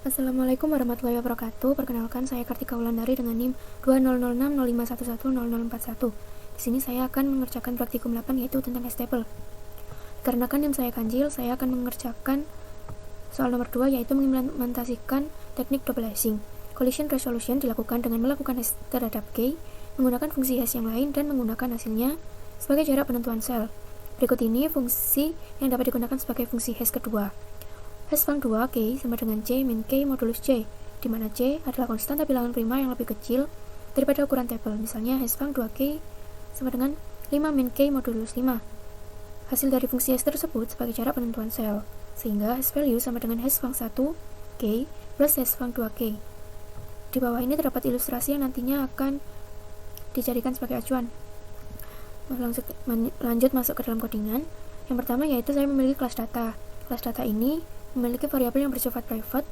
Assalamualaikum warahmatullahi wabarakatuh. Perkenalkan, saya Kartika Wulandari dengan NIM 200605110041. Di sini saya akan mengerjakan praktikum 8 yaitu tentang hastable. Dikarenakan NIM saya ganjil, saya akan mengerjakan soal nomor 2 yaitu mengimplementasikan teknik double hashing. Collision resolution dilakukan dengan melakukan hash terhadap K, menggunakan fungsi hash yang lain dan menggunakan hasilnya sebagai cara penentuan sel. Berikut ini fungsi yang dapat digunakan sebagai fungsi hash kedua. Hash fang 2 K sama dengan C min K modulus C, di mana C adalah konstanta bilangan prima yang lebih kecil daripada ukuran tabel. Misalnya hash fang 2 K sama dengan 5 min K modulus 5. Hasil dari fungsi hash tersebut sebagai cara penentuan sel, sehingga hash value sama dengan hash fang 1 K plus hash fang 2 K. Di bawah ini terdapat ilustrasi yang nantinya akan dijadikan sebagai acuan. Lanjut masuk ke dalam codingan. Yang pertama yaitu saya memiliki kelas data. Kelas data ini memiliki variabel yang bersifat private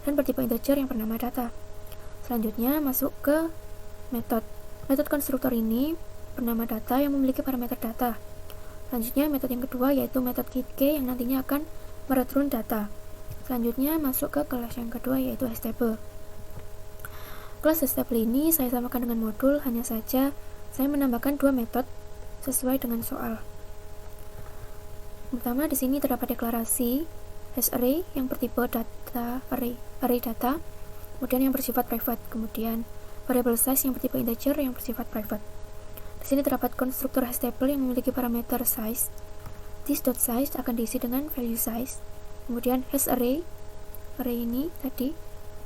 dan bertipe integer yang bernama data. Selanjutnya masuk ke metode. Metode konstruktor ini bernama data yang memiliki parameter data. Selanjutnya metode yang kedua yaitu metode getK yang nantinya akan mereturn data. Selanjutnya masuk ke kelas yang kedua yaitu hastable. Kelas hastable ini saya samakan dengan modul, hanya saja saya menambahkan dua metode sesuai dengan soal. Pertama, di sini terdapat deklarasi hash array yang bertipe data array data, kemudian yang bersifat private, kemudian variable size yang bertipe integer yang bersifat private. Di sini terdapat konstruktor hastable yang memiliki parameter size. This.size akan diisi dengan value size. Kemudian hash array ini tadi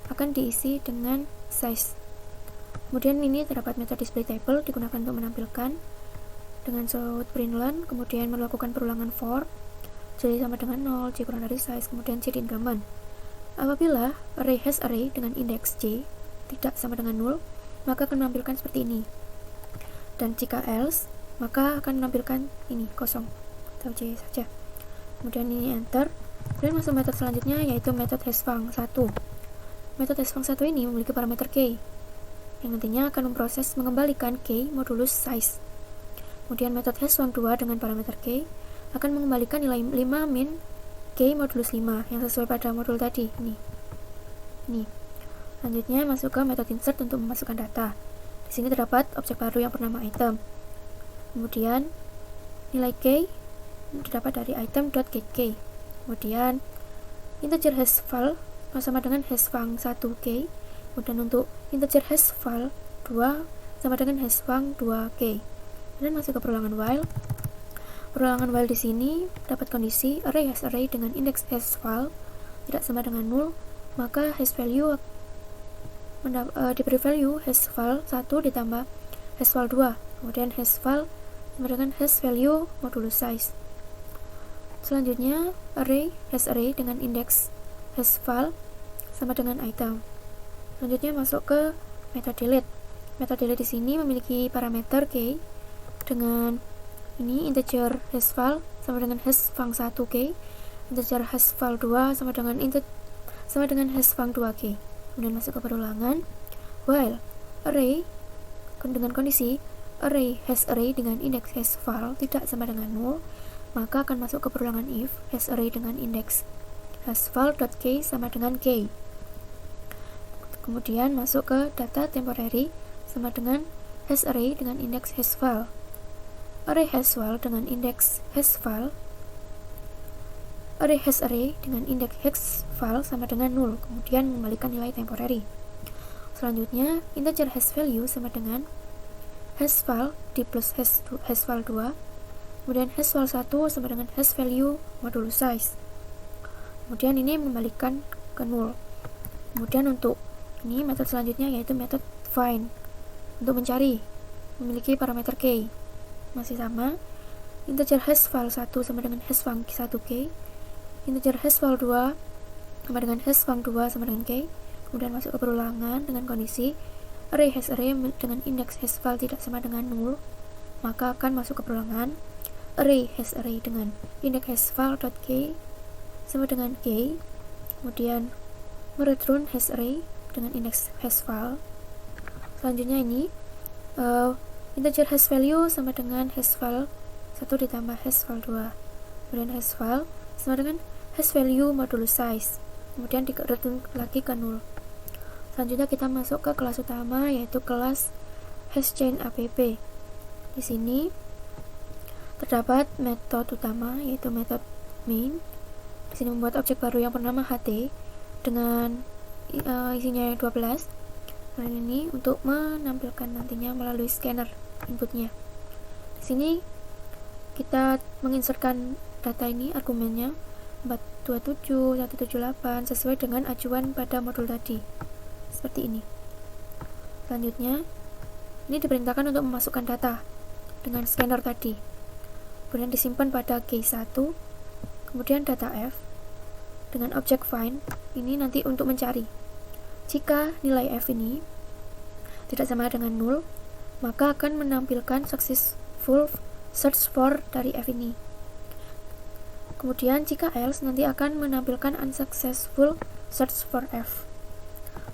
akan diisi dengan size. Kemudian ini terdapat metode display table digunakan untuk menampilkan dengan show println, kemudian melakukan perulangan for J sama dengan 0, J kurang dari size, kemudian C di increment. Apabila hash array dengan indeks J tidak sama dengan 0, maka akan menampilkan seperti ini. Dan jika else, maka akan menampilkan ini, kosong atau J saja. Kemudian ini enter. Kemudian masuk metode selanjutnya yaitu metode hashfang 1. Metode hashfang 1 ini memiliki parameter K yang nantinya akan memproses mengembalikan K modulus size. Kemudian metode hashfang 2 dengan parameter K akan mengembalikan nilai 5 min K modulus 5 yang sesuai pada modul tadi. Ini. Selanjutnya masuk ke metode insert untuk memasukkan data. Di sini terdapat objek baru yang bernama item. Kemudian nilai K terdapat dari item.getK. Kemudian integer hashval sama dengan hashfang 1K. Kemudian untuk integer hashval 2 sama dengan hashfang 2K. Dan masuk ke perulangan while. Perulangan while di sini dapat kondisi hash array dengan indeks hashval tidak sama dengan 0, maka hash value diberi value hashval 1 ditambah hashval 2, kemudian hashval sama dengan hash value modulus size. Selanjutnya hash array dengan indeks hashval sama dengan item. Selanjutnya masuk ke metode delete. Metode delete di sini memiliki parameter K dengan ini integer hashval sama dengan hashfang 1K, integer hashval 2 sama dengan hashfang 2K. Kemudian masuk ke perulangan while array dengan kondisi hash array dengan indeks hashval tidak sama dengan 0, maka akan masuk ke perulangan if hash array dengan indeks hashval.k sama dengan K. Kemudian masuk ke data temporary sama dengan hash array dengan indeks hashval. Array hashval dengan indeks hashval. Hash array dengan indeks hashval sama dengan 0, kemudian mengembalikan nilai temporary. Selanjutnya integer hash value sama dengan hashval di plus hashval 2, kemudian hashval 1 sama dengan hash value modulus size. Kemudian ini mengembalikan ke 0. Kemudian untuk ini metode selanjutnya yaitu metode find untuk mencari, memiliki parameter K. Masih sama, integer hashval 1 sama dengan hashfang 1K, integer hashval 2 sama dengan hashfang 2 sama dengan K. Kemudian masuk ke perulangan dengan kondisi hash array dengan indeks hashval tidak sama dengan 0, maka akan masuk ke perulangan hash array dengan indeks hashval.k sama dengan K. Kemudian mereturn hash array dengan indeks hashval. Selanjutnya ini integer hash value sama dengan hashval 1 ditambah hashval 2, kemudian hashval sama dengan hash value modulus size. kemudian return lagi ke 0. Selanjutnya kita masuk ke kelas utama, yaitu kelas hashchain app. Di sini terdapat metode utama, yaitu metode main. Di sini membuat objek baru yang bernama ht dengan isinya 12. Nah, ini untuk menampilkan nantinya melalui scanner inputnya. Di sini kita menginsertkan data ini, argumennya 427, 178 sesuai dengan ajuan pada modul tadi. Seperti ini. Selanjutnya, ini diperintahkan untuk memasukkan data dengan scanner tadi. Kemudian disimpan pada K1, kemudian data F dengan objek find. Ini nanti untuk mencari. Jika nilai F ini tidak sama dengan 0, maka akan menampilkan successful search for dari F ini. Kemudian jika else, nanti akan menampilkan unsuccessful search for F.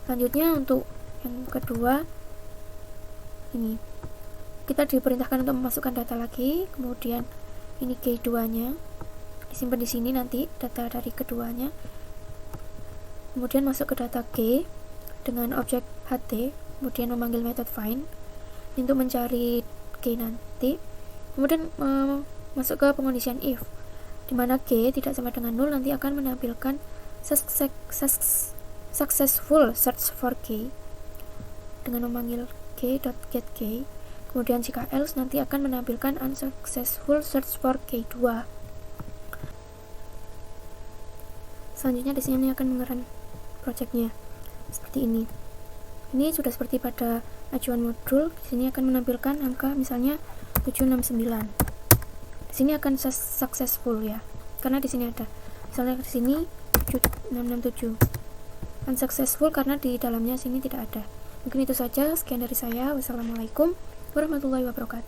Selanjutnya untuk yang kedua, ini kita diperintahkan untuk memasukkan data lagi. Kemudian ini K2-nya disimpan di sini nanti data dari keduanya. Kemudian masuk ke data K dengan objek ht, kemudian memanggil method find untuk mencari K nanti. Kemudian masuk ke pengondisian if, di mana K tidak sama dengan 0, nanti akan menampilkan successful search for K dengan memanggil k.getK. Kemudian jika else, nanti akan menampilkan unsuccessful search for K2. Selanjutnya di sini akan mengerun projectnya seperti ini. Ini sudah seperti pada ajuan modul. Di sini akan menampilkan angka misalnya 769. Di sini akan successful ya, karena di sini ada. Misalnya di sini 667. Unsuccessful karena di dalamnya sini tidak ada. Mungkin itu saja, sekian dari saya. Wassalamualaikum warahmatullahi wabarakatuh.